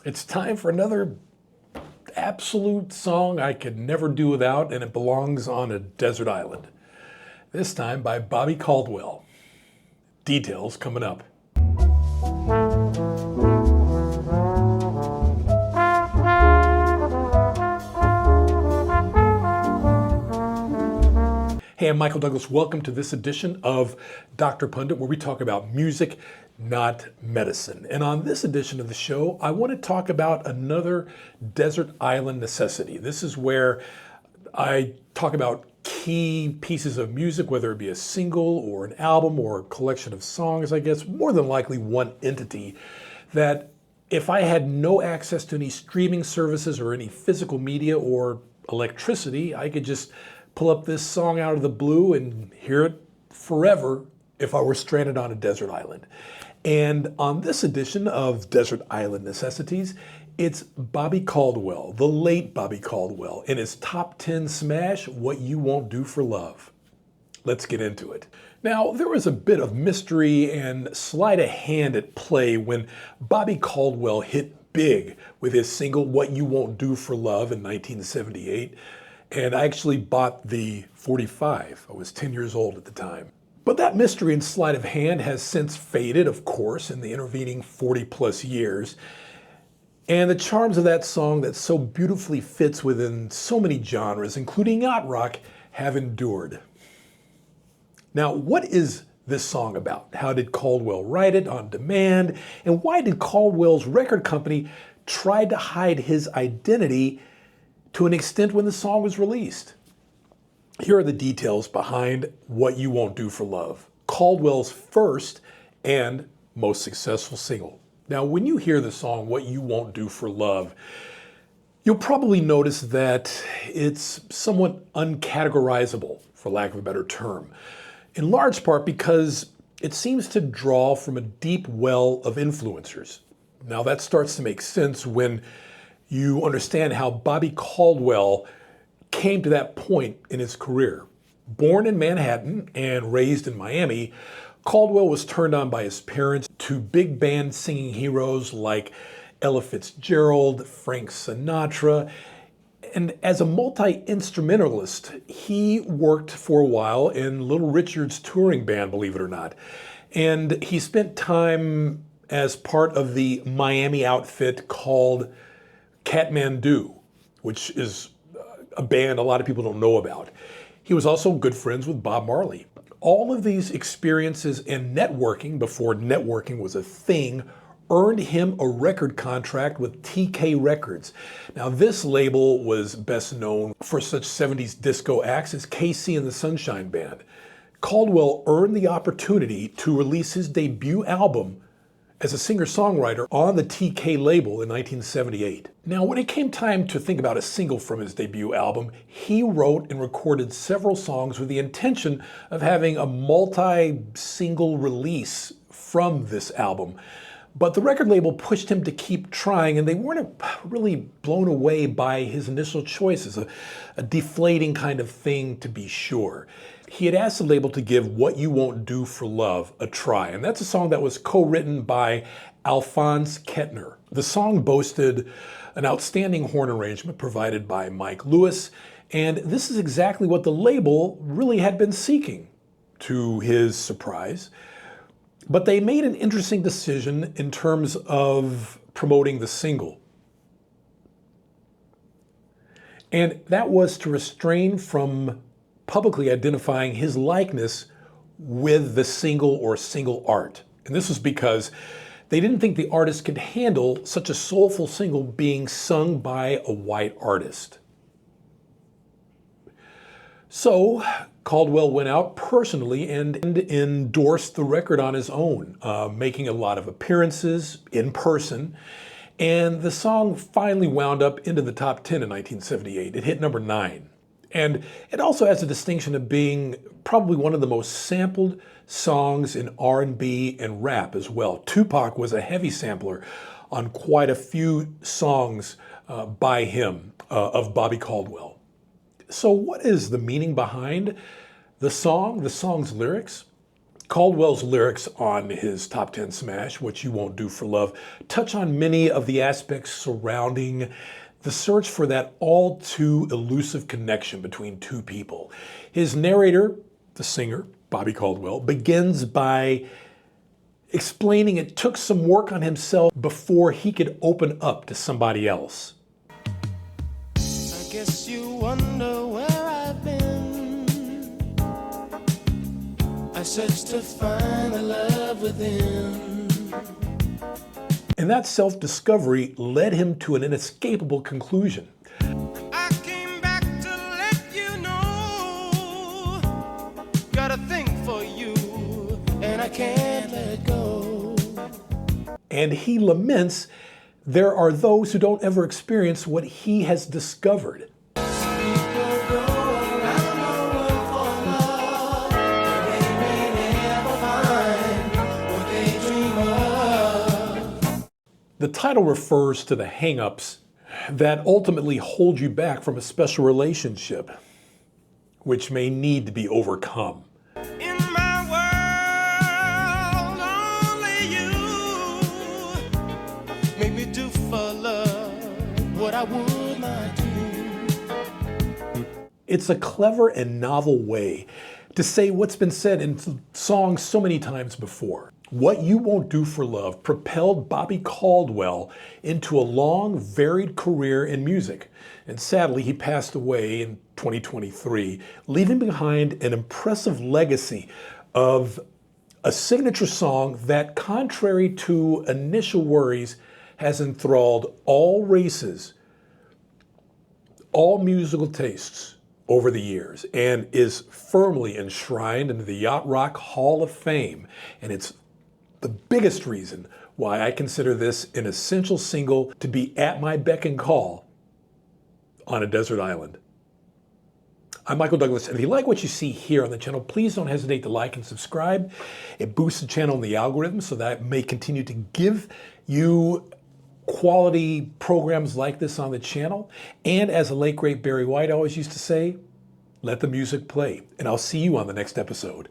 It's time for another absolute song I could never do without, and it belongs on a desert island. This time by Bobby Caldwell. Details coming up. Hey, I'm Michael Douglas. Welcome to this edition of Dr. Pundit, where we talk about music, not medicine. And on this edition of the show, I want to talk about another desert island necessity. This is where I talk about key pieces of music, whether it be a single or an album or a collection of songs, I guess, more than likely one entity that if I had no access to any streaming services or any physical media or electricity, I could just pull up this song out of the blue and hear it forever if I were stranded on a desert island. And on this edition of Desert Island Necessities, it's Bobby Caldwell, the late Bobby Caldwell, in his top 10 smash, What You Won't Do for Love. Let's get into it. Now, there was a bit of mystery and sleight of hand at play when Bobby Caldwell hit big with his single, What You Won't Do for Love in 1978. And I actually bought the 45. I was 10 years old at the time. But that mystery and sleight of hand has since faded, of course, in the intervening 40 plus years. And the charms of that song that so beautifully fits within so many genres, including yacht rock, have endured. Now, what is this song about? How did Caldwell write it on demand? And why did Caldwell's record company try to hide his identity to an extent when the song was released? Here are the details behind What You Won't Do for Love, Caldwell's first and most successful single. Now, when you hear the song What You Won't Do for Love, you'll probably notice that it's somewhat uncategorizable, for lack of a better term, in large part because it seems to draw from a deep well of influencers. Now, that starts to make sense when you understand how Bobby Caldwell came to that point in his career. Born in Manhattan and raised in Miami, Caldwell was turned on by his parents to big band singing heroes like Ella Fitzgerald, Frank Sinatra, and as a multi-instrumentalist, he worked for a while in Little Richard's touring band, believe it or not. And he spent time as part of the Miami outfit called Kathmandu, which is a band a lot of people don't know about. He was also good friends with Bob Marley. All of these experiences in networking, before networking was a thing, earned him a record contract with TK Records. Now, this label was best known for such 70s disco acts as KC and the Sunshine Band. Caldwell earned the opportunity to release his debut album as a singer-songwriter on the TK label in 1978. Now, when it came time to think about a single from his debut album, he wrote and recorded several songs with the intention of having a multi-single release from this album. But the record label pushed him to keep trying, and they weren't really blown away by his initial choices, a deflating kind of thing to be sure. He had asked the label to give What You Won't Do for Love a try, and that's a song that was co-written by Alphonse Kettner. The song boasted an outstanding horn arrangement provided by Mike Lewis, and this is exactly what the label really had been seeking, to his surprise. But they made an interesting decision in terms of promoting the single. And that was to refrain from publicly identifying his likeness with the single or single art. And this was because they didn't think the artist could handle such a soulful single being sung by a white artist. So Caldwell went out personally and endorsed the record on his own, making a lot of appearances in person. And the song finally wound up into the top 10 in 1978. It hit number 9. And it also has the distinction of being probably one of the most sampled songs in R&B and rap as well. Tupac was a heavy sampler on quite a few songs by him, of Bobby Caldwell. So what is the meaning behind the song, the song's lyrics? Caldwell's lyrics on his Top 10 smash, What You Won't Do for Love, touch on many of the aspects surrounding the search for that all too elusive connection between two people. His narrator, the singer, Bobby Caldwell, begins by explaining it took some work on himself before he could open up to somebody else. I guess you wonder where I've been. I searched to find the love within. And that self-discovery led him to an inescapable conclusion. I came back to let you know. Got a thing for you, and I can't let go. And he laments there are those who don't ever experience what he has discovered. The title refers to the hang-ups that ultimately hold you back from a special relationship, which may need to be overcome. In my world, only you make me do for love what I would not do. It's a clever and novel way to say what's been said in songs so many times before. What You Won't Do for Love propelled Bobby Caldwell into a long, varied career in music. And sadly, he passed away in 2023, leaving behind an impressive legacy of a signature song that, contrary to initial worries, has enthralled all races, all musical tastes over the years, and is firmly enshrined into the Yacht Rock Hall of Fame. And it's the biggest reason why I consider this an essential single to be at my beck and call on a desert island. I'm Michael Douglas, and if you like what you see here on the channel, please don't hesitate to like and subscribe. It boosts the channel and the algorithm so that I may continue to give you quality programs like this on the channel. And as the late great Barry White always used to say, let the music play. And I'll see you on the next episode.